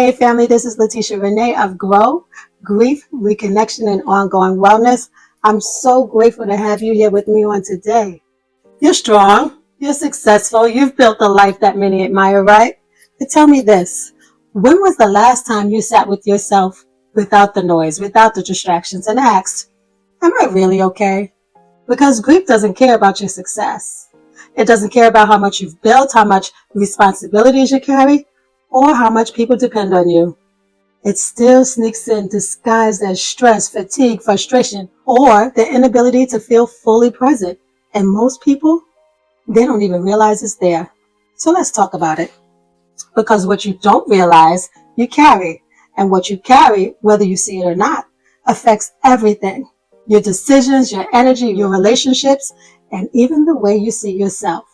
Hey family, this is LaTesha Renee of Grow, Grief, Reconnection, and Ongoing Wellness. I'm so grateful to have you here with me on today. You're strong, you're successful, you've built a life that many admire, right? But tell me this, when was the last time you sat with yourself without the noise, without the distractions, and asked, am I really okay? Because grief doesn't care about your success. It doesn't care about how much you've built, how much responsibilities you carry, or how much people depend on you. It still sneaks in disguised as stress, fatigue, frustration, or the inability to feel fully present. And most people, they don't even realize it's there. So let's talk about it. Because what you don't realize, you carry. And what you carry, whether you see it or not, affects everything. Your decisions, your energy, your relationships, and even the way you see yourself.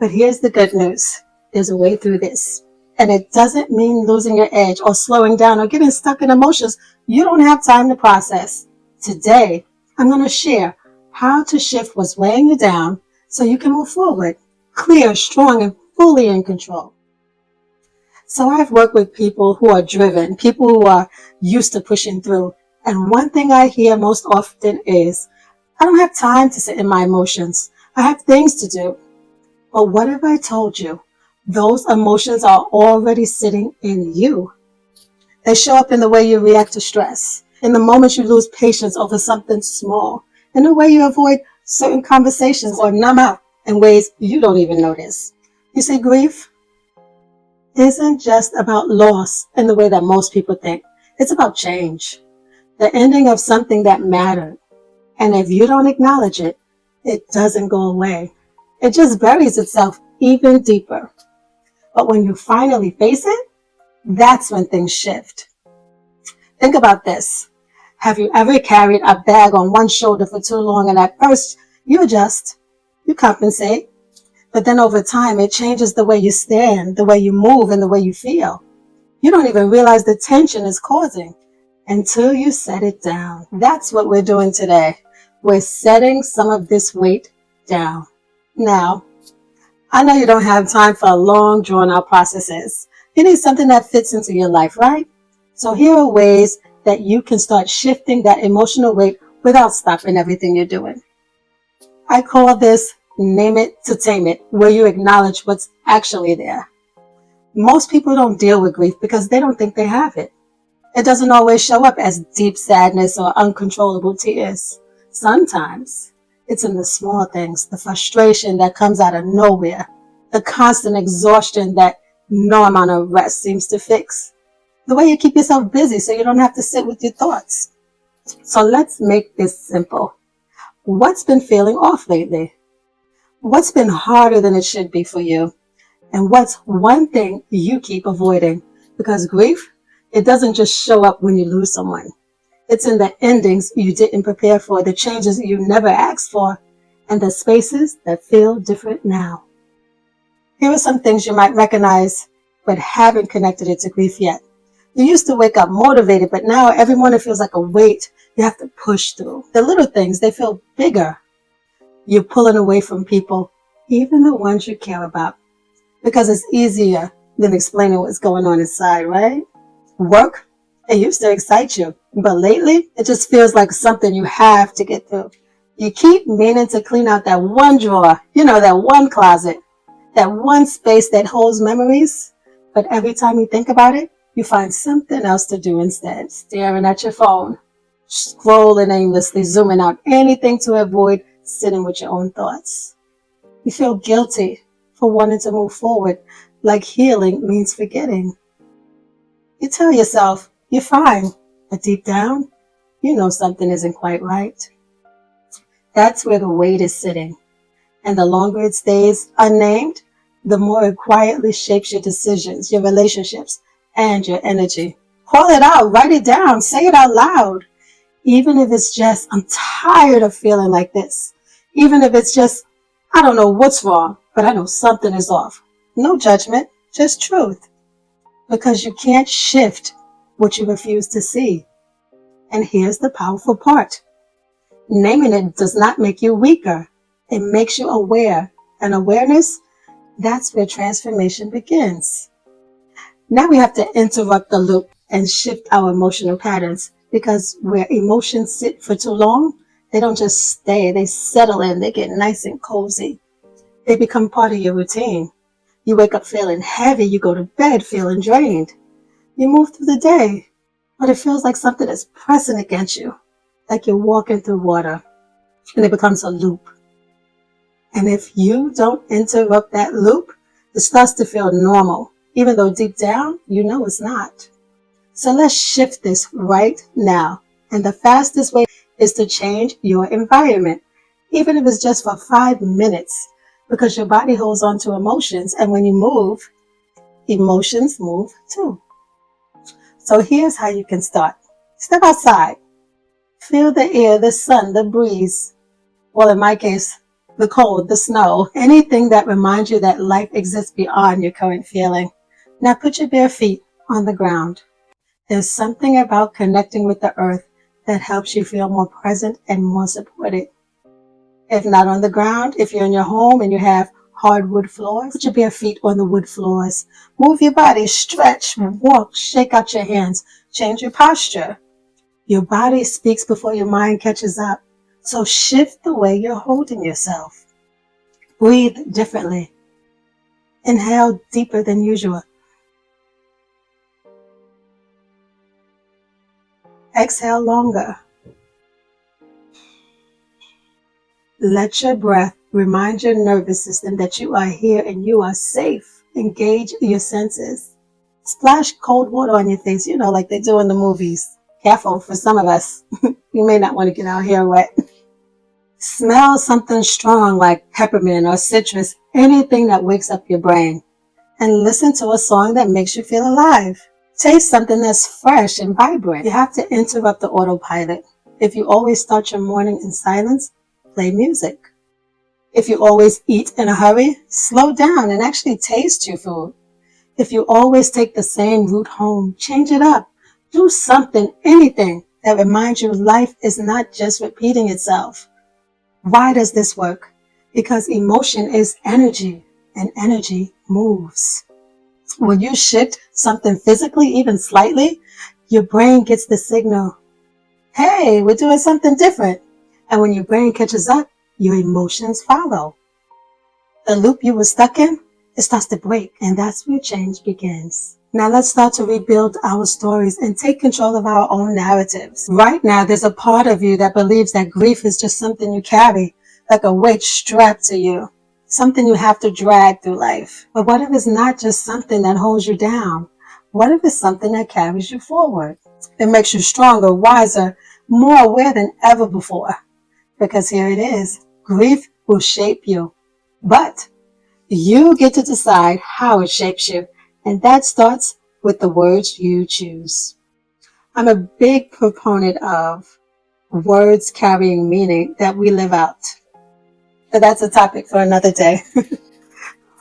But here's the good news. There's a way through this. And it doesn't mean losing your edge or slowing down or getting stuck in emotions you don't have time to process. Today, I'm going to share how to shift what's weighing you down so you can move forward, clear, strong, and fully in control. So I've worked with people who are driven, people who are used to pushing through. And one thing I hear most often is, I don't have time to sit in my emotions. I have things to do. But what if I told you? Those emotions are already sitting in you. They show up in the way you react to stress, in the moments you lose patience over something small, in the way you avoid certain conversations or numb out in ways you don't even notice. You see, grief isn't just about loss in the way that most people think. It's about change, the ending of something that mattered. And if you don't acknowledge it, it doesn't go away. It just buries itself even deeper. But when you finally face it, that's when things shift. Think about this. Have you ever carried a bag on one shoulder for too long and at first you adjust, you compensate, but then over time it changes the way you stand, the way you move, and the way you feel. You don't even realize the tension it's causing until you set it down. That's what we're doing today. We're setting some of this weight down. Now, I know you don't have time for long, drawn-out processes. You need something that fits into your life, right? So here are ways that you can start shifting that emotional weight without stopping everything you're doing. I call this name it to tame it, where you acknowledge what's actually there. Most people don't deal with grief because they don't think they have it. It doesn't always show up as deep sadness or uncontrollable tears. Sometimes it's in the small things, the frustration that comes out of nowhere, the constant exhaustion that no amount of rest seems to fix, the way you keep yourself busy so you don't have to sit with your thoughts. So let's make this simple. What's been feeling off lately? What's been harder than it should be for you? And what's one thing you keep avoiding? Because grief, it doesn't just show up when you lose someone. It's in the endings you didn't prepare for, the changes you never asked for, and the spaces that feel different now. Here are some things you might recognize, but haven't connected it to grief yet. You used to wake up motivated, but now every morning feels like a weight you have to push through. The little things, they feel bigger. You're pulling away from people, even the ones you care about, because it's easier than explaining what's going on inside, right? Work, it used to excite you, but lately it just feels like something you have to get through. You keep meaning to clean out that one drawer, that one closet, that one space that holds memories, but every time you think about it, you find something else to do instead, staring at your phone, scrolling aimlessly, zooming out, anything to avoid sitting with your own thoughts. You feel guilty for wanting to move forward, like healing means forgetting. You tell yourself, you're fine, but deep down, you know something isn't quite right. That's where the weight is sitting. And the longer it stays unnamed, the more it quietly shapes your decisions, your relationships, and your energy. Call it out, write it down, say it out loud. Even if it's just, I'm tired of feeling like this. Even if it's just, I don't know what's wrong, but I know something is off. No judgment, just truth. Because you can't shift what you refuse to see. And here's the powerful part. Naming it does not make you weaker. It makes you aware. And awareness, that's where transformation begins. Now we have to interrupt the loop and shift our emotional patterns, because where emotions sit for too long, they don't just stay, they settle in, they get nice and cozy. They become part of your routine. You wake up feeling heavy, you go to bed feeling drained. You move through the day, but it feels like something is pressing against you, like you're walking through water, and it becomes a loop. And if you don't interrupt that loop, it starts to feel normal, even though deep down, you know it's not. So let's shift this right now. And the fastest way is to change your environment, even if it's just for 5 minutes, because your body holds on to emotions. And when you move, emotions move too. So here's how you can start. Step outside. Feel the air, the sun, the breeze. Well, in my case, the cold, the snow, anything that reminds you that life exists beyond your current feeling. Now put your bare feet on the ground. There's something about connecting with the earth that helps you feel more present and more supported. If not on the ground, if you're in your home and you have hardwood floors, put your bare feet on the wood floors. Move your body, stretch, walk, shake out your hands, change your posture. Your body speaks before your mind catches up. So shift the way you're holding yourself. Breathe differently. Inhale deeper than usual. Exhale longer. Let your breath remind your nervous system that you are here and you are safe. Engage your senses. Splash cold water on your face, like they do in the movies. Careful for some of us. You may not want to get our hair wet. Smell something strong like peppermint or citrus, anything that wakes up your brain. And listen to a song that makes you feel alive. Taste something that's fresh and vibrant. You have to interrupt the autopilot. If you always start your morning in silence, play music. If you always eat in a hurry, slow down and actually taste your food. If you always take the same route home, change it up. Do something, anything that reminds you life is not just repeating itself. Why does this work? Because emotion is energy, and energy moves. When you shift something physically, even slightly, your brain gets the signal, hey, we're doing something different. And when your brain catches up, your emotions follow. The loop you were stuck in, it starts to break, and that's where change begins. Now let's start to rebuild our stories and take control of our own narratives. Right now, there's a part of you that believes that grief is just something you carry, like a weight strapped to you, something you have to drag through life. But what if it's not just something that holds you down? What if it's something that carries you forward? It makes you stronger, wiser, more aware than ever before. Because here it is, grief will shape you, but you get to decide how it shapes you. And that starts with the words you choose. I'm a big proponent of words carrying meaning that we live out. But that's a topic for another day.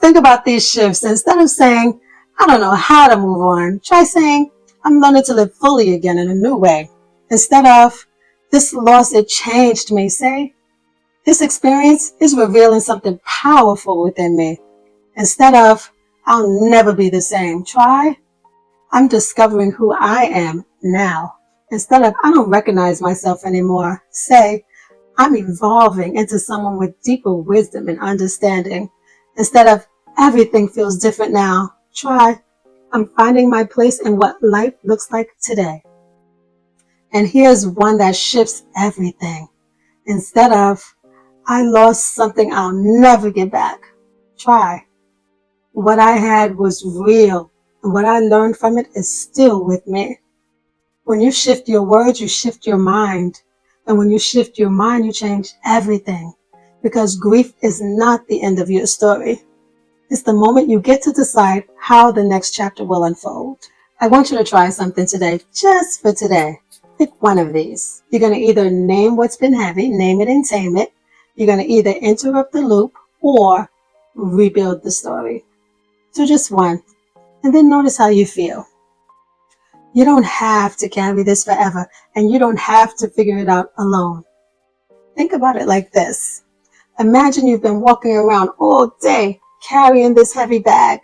Think about these shifts. Instead of saying, I don't know how to move on, try saying, I'm learning to live fully again in a new way. Instead of, this loss, it changed me, say, this experience is revealing something powerful within me. Instead of, I'll never be the same, try, I'm discovering who I am now. Instead of, I don't recognize myself anymore, say, I'm evolving into someone with deeper wisdom and understanding. Instead of, everything feels different now, try, I'm finding my place in what life looks like today. And here's one that shifts everything. Instead of, I lost something I'll never get back, try, what I had was real, and what I learned from it is still with me. When you shift your words, you shift your mind. And when you shift your mind, you change everything. Because grief is not the end of your story. It's the moment you get to decide how the next chapter will unfold. I want you to try something today, just for today. Pick one of these. You're going to either name what's been heavy, name it and tame it. You're going to either interrupt the loop or rebuild the story. So just one, and then notice how you feel. You don't have to carry this forever, and you don't have to figure it out alone. Think about it like this. Imagine you've been walking around all day carrying this heavy bag,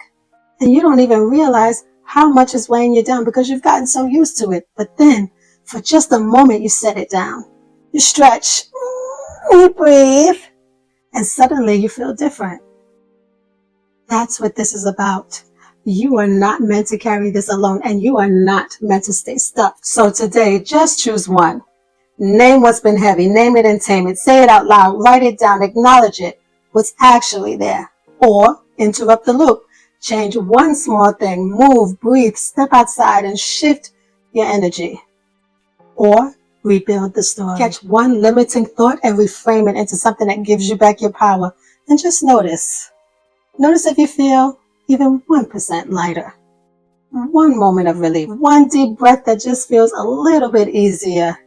and you don't even realize how much is weighing you down because you've gotten so used to it. But then, for just a moment, you set it down. You stretch, you breathe, and suddenly you feel different. That's what this is about. You are not meant to carry this alone, and you are not meant to stay stuck. So today, just choose one. Name what's been heavy. Name it and tame it. Say it out loud. Write it down. Acknowledge it. What's actually there. Or interrupt the loop. Change one small thing. Move, breathe, step outside, and shift your energy. Or rebuild the story. Catch one limiting thought and reframe it into something that gives you back your power. And just notice. Notice if you feel even 1% lighter. One moment of relief. One deep breath that just feels a little bit easier.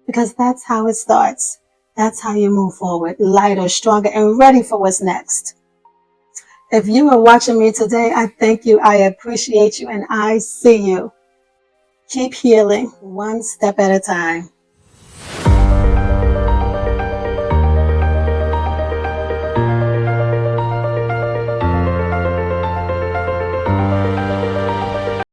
Because that's how it starts. That's how you move forward. Lighter, stronger, and ready for what's next. If you are watching me today, I thank you. I appreciate you, and I see you. Keep healing one step at a time.